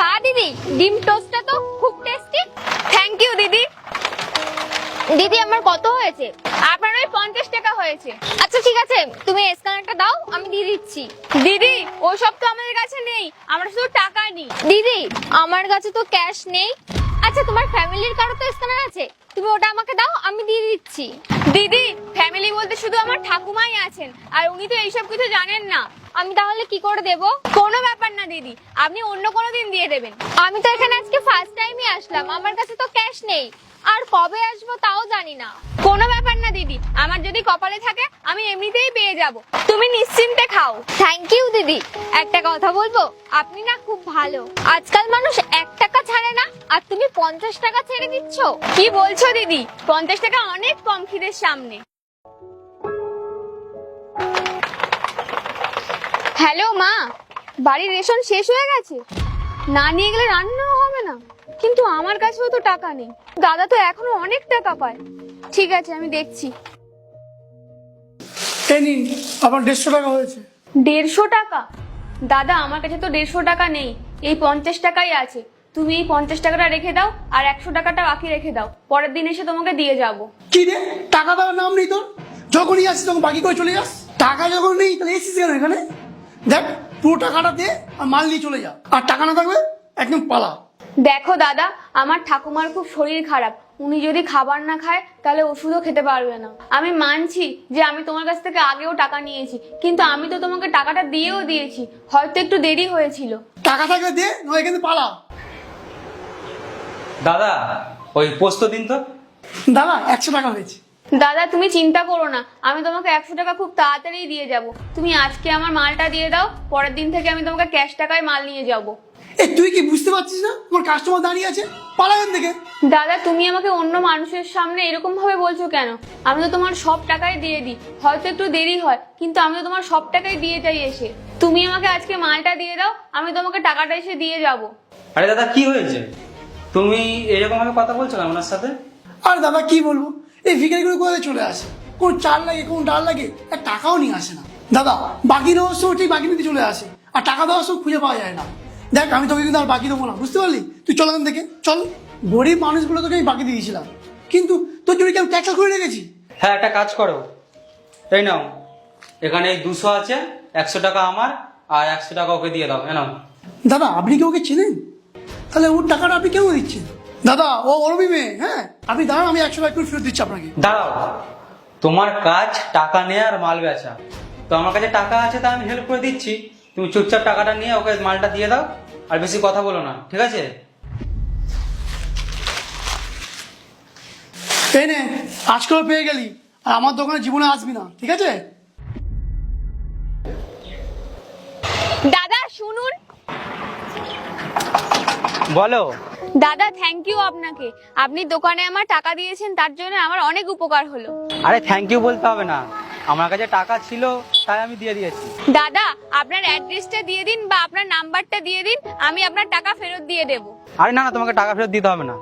বা দিদি, ডিম টোস্টটা তো খুব টেস্টি। থ্যাংক ইউ দিদি। দিদি আমার কত হয়েছে? আপনার ওই 50 টাকা হয়েছে। আচ্ছা ঠিক আছে, তুমি স্ক্যানারটা দাও, আমি দিয়ে দিচ্ছি। দিদি ওসব তো আমাদের কাছে নেই, আমরা শুধু টাকা নিই। দিদি আমার কাছে তো ক্যাশ নেই। আচ্ছা তোমার ফ্যামিলির কারো তো স্ক্যানার আছে, তুমি ওটা আমাকে দাও, আমি দিয়ে দিচ্ছি। দিদি ফ্যামিলি বলতে শুধু আমার ঠাকুমাই আছেন, আর উনি তো এইসব কিছু জানেন না। আমি তাহলে কি করে দেব? কোনো ব্যাপার না দিদি, আপনি অন্য কোনো দিন দিয়ে দেবেন। আমি তো এখানে আজকে ফার্স্ট টাইমই আসলাম, আমার কাছে তো ক্যাশ নেই, আর কবে আসবো তাও জানি না। কোনো ব্যাপার না দিদি, আমার যদি কপালে থাকে আমি এমনিতেই পেয়ে যাব, তুমি নিশ্চিন্তে খাও। থ্যাংক ইউ দিদি। একটা কথা বলবো, আপনি না খুব ভালো। আজকাল মানুষ 1 টাকা ছাড়ে না, আর তুমি 50 টাকা ছেড়ে দিচ্ছ। কি বলছো দিদি? 50 টাকা অনেক কম খিদের সামনে। হ্যালো মা, বাড়ির রেশন শেষ হয়ে গেছে, না নিয়ে গেলে রান্নাও হবে না। কিন্তু আমার কাছেও তো টাকা নেই, দাদা তো এখনো অনেক টাকা পায়। ঠিক আছে আমি দেখছি। এই নিন, আমার 150 টাকা হয়েছে। 150 টাকা? দাদা আমার কাছে তো 150 টাকা নেই, এই 50 টাকাই আছে। তুমি এই 50 টাকাটা রেখে দাও, আর 100 টাকাটা বাকি রেখে দাও, পরের দিন এসে তোমাকে দিয়ে যাব। কি রে, টাকা দেওয়ার নাম নেই তোর? যখনই আসিস তখন বাকি করে চলে যাস। টাকা যখন নেই তাহলে এসিস কেন এখানে? দেখ, পুরো টাকাটা দে আর মাল নিয়ে চলে যা, আর টাকা না থাকবে একদম পালা। দেখো দাদা, আমার ঠাকুমার খুব শরীর খারাপ, উনি যদি খাবার না খায় তাহলে ওষুধও খেতে পারবে না। আমি মানছি যে আমি তোমার কাছ থেকে আগেও টাকা নিয়েছি, কিন্তু আমি তো তোমাকে টাকাটা দিয়েও দিয়েছি, হয়তো একটু দেরি হয়েছিল। টাকা থাকলে দে, নয় এখানে পালা। দাদা ওই পোস্ত দিন তো। দাদা 100 টাকা হয়েছে। দাদা তুমি চিন্তা করো না, আমি তোমাকে 100 টাকা খুব তাড়াতাড়ি দিয়ে যাব। তুমি আজকে আমার মালটা দিয়ে দাও, পরের দিন থেকে আমি তোমাকে ক্যাশ টাকায় মাল নিয়ে যাব। এ তুই কি বুঝতে পারছিস না তোমার কাস্টমার দাঁড়িয়ে আছে? পালা এখান থেকে। দাদা তুমি আমাকে অন্য মানুষের সামনে এরকম ভাবে বলছো কেন? আমি তো তোমার সব টাকাই দিয়ে দিই, হয়তো একটু দেরি হয়, কিন্তু আমি তো তোমার সব টাকাই দিয়ে যাই এসে। তুমি আমাকে আজকে মালটা দিয়ে দাও, আমি তোমাকে টাকাটা এসে দিয়ে যাব। আরে দাদা কি হয়েছে, তুমি এরকম ভাবে কথা বলছো না ওনার সাথে? আর দাদা কি বলবো, এই ভিখারিগুলো কোথায় চলে আসে, কোন চাল লাগে কোন ডাল লাগে, এক টাকাও নিয়ে আসে না। দাদা বাকি দেওয়ার সময় ঠিক বাকি নিতে চলে আসে, আর টাকা দেওয়ার সময় খুঁজে পাওয়া যায় না। দেখ আমি তোকে কিন্তু আর বাকি দেবো না, বুঝতে পারলি? তুই চল এখান থেকে চল। গরিব মানুষগুলো তোকে আমি বাকি দিয়েছিলাম, কিন্তু তোর জন্য কি আমি ট্যাক্স করে রেখেছি? হ্যাঁ একটা কাজ করো, এই নাও, এখানে 200 আছে, 100 টাকা আমার, আর 100 টাকা ওকে দিয়ে দাও। নাও। দাদা আপনি কি ওকে চেনেন? তাহলে ওর টাকাটা আপনি কেন দিচ্ছেন? দাদা ও অরবি মেয়ে, হ্যাঁ আপনি দাঁড়ান, আমি 100 টাকা করে ফেরত দিচ্ছি আপনাকে। দাঁড়াও, তোমার কাজ টাকা নেওয়া আর মাল বেচা, তো আমার কাছে টাকা আছে তাই আমি হেল্প করে দিচ্ছি। তুমি চুপচাপ টাকাটা নিয়ে ওকে মালটা দিয়ে দাও, আর বেশি কথা বলো না, ঠিক আছে? এই নে, আজকেও পেয়ে গেলি, আর আমার দোকানে জীবনে আসবি না, ঠিক আছে? দাদা শুনুন। বলো। দাদা থ্যাংক ইউ আপনাকে, আপনি দোকানে আমার টাকা দিয়েছেন, তার জন্য আমার অনেক উপকার হলো। আরে থ্যাংক ইউ বলতে হবে না, আমার কাছে টাকা ছিল তাই আমি দিয়ে দিয়েছি। দাদা আপনার অ্যাড্রেসটা দিয়ে দিন বা আপনার নাম্বারটা দিয়ে দিন, আমি আপনার টাকা ফেরত দিয়ে দেব। আরে না না, তোমাকে টাকা ফেরত দিতে হবে না,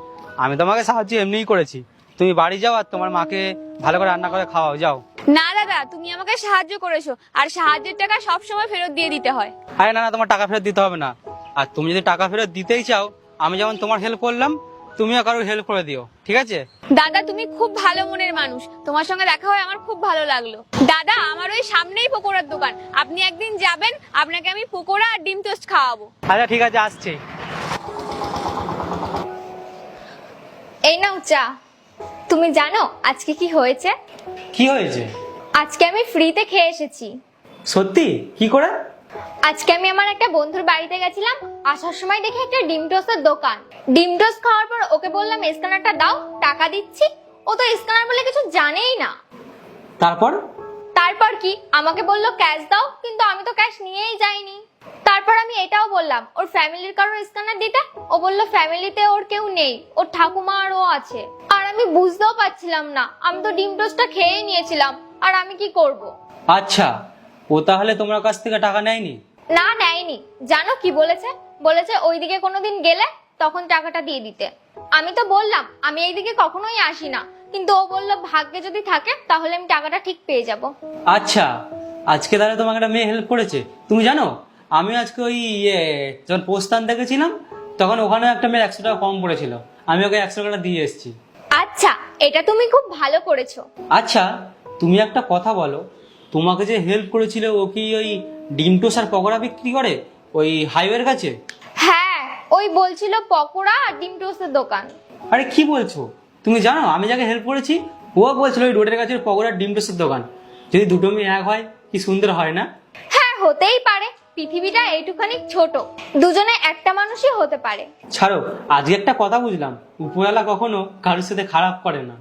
আমি তোমাকে সাহায্য এমনিই করেছি। তুমি বাড়ি যাও আর তোমার মাকে ভালো করে রান্না করে খাওয়াও, যাও। না দাদা, তুমি আমাকে সাহায্য করেছো, আর সাহায্যের টাকা সবসময় ফেরত দিয়ে দিতে হয়। আরে না না, তোমার টাকা ফেরত দিতে হবে না, আর তুমি যদি টাকা ফেরত দিতেই চাও, আমি যেমন তোমার হেল্প করলাম তুমিও কারোর হেল্প করে দিও, ঠিক আছে? দাদা তুমি খুব ভালো মনের মানুষ, তোমার সঙ্গে দেখা হয়ে আমার খুব ভালো লাগলো। দাদা আমার ওই সামনেই পকোড়ার দোকান, আপনি একদিন যাবেন, আপনাকে আমি পকোড়া আর ডিম টোস্ট খাওয়াবো। আচ্ছা ঠিক আছে, আসছি। এই নাও চা। তুমি জানো আজকে কি হয়েছে? কি হয়েছে? আজকে আমি ফ্রিতে খেয়ে এসেছি। সত্যি? কি করে? আজকে আমি আমার একটা বন্ধুর বাড়িতে গেছিলাম, আসার সময় দেখি একটা ডিম টোস্টের দোকান। ডিম টোস্ট খাওয়ার পর ওকে বললাম স্ক্যানারটা দাও, টাকা দিচ্ছি। ও তো স্ক্যানার বলে কিছু জানেই না। তারপর? তারপর কি, আমাকে বললো ক্যাশ দাও, কিন্তু আমি তো ক্যাশ নিয়েই যাইনি। তারপর আমি এটাও বললাম ওর ফ্যামিলির কারোর স্ক্যানার দিতে, ও বললো ফ্যামিলিতে ওর কেউ নেই, ওর ঠাকুমা আর ও আছে। আর আমি বুঝতেও পারছিলাম না, আমি তো ডিম টোস্টটা খেয়েই নিয়েছিলাম, আর আমি কি করব? আচ্ছা, ও তাহলে তোমার কাছ থেকে টাকা নেয়নি? না নেয়নি। জানো কি বলেছে? বলেছে ওইদিকে কোনোদিন গেলে তখন টাকাটা দিয়ে দিতে। আমি তো বললাম আমি এইদিকে কখনোই আসি না, কিন্তু ও বললো ভাগ্যে যদি থাকে তাহলে আমি টাকাটা ঠিক পেয়ে যাব। আচ্ছা, আজকে তাহলে তোমাকে একটা মেয়ে হেল্প করেছে। তুমি জানো আমি আজকে ওই যখন পোস্ট আনতে গেছিলাম তখন ওখানে একটা মেয়ের 100 টাকা কম পড়েছিল, আমি ওকে 100 টাকা দিয়ে এসেছি। আচ্ছা, এটা তুমি খুব ভালো করেছো। আচ্ছা তুমি একটা কথা বলো, তোমাকে যে হেল্প করেছিল ও কি ওই ডিম টোস্ট আর পকোড়া বিক্রি করে ওই হাইওয়ের কাছে? হ্যাঁ, ওই বলছিল পকোড়া আর ডিম টোস্টের দোকান। আরে কি বলছো, তুমি জানো আমি যাকে হেল্প করেছি ও বলছিল ওই রোডের কাছে পকোড়া আর ডিম টোস্টের দোকান। যদি দুটো মেয়ে এক হয় কি সুন্দর হয় না? হ্যাঁ, হতেই পারে, পৃথিবীটা এইটুখানি ছোট, দুজনে একটা মানুষই হতে পারে। ছাড়ো, আজকে একটা কথা বুঝলাম, উপরওয়ালা কখনো কারোর সাথে খারাপ করে না।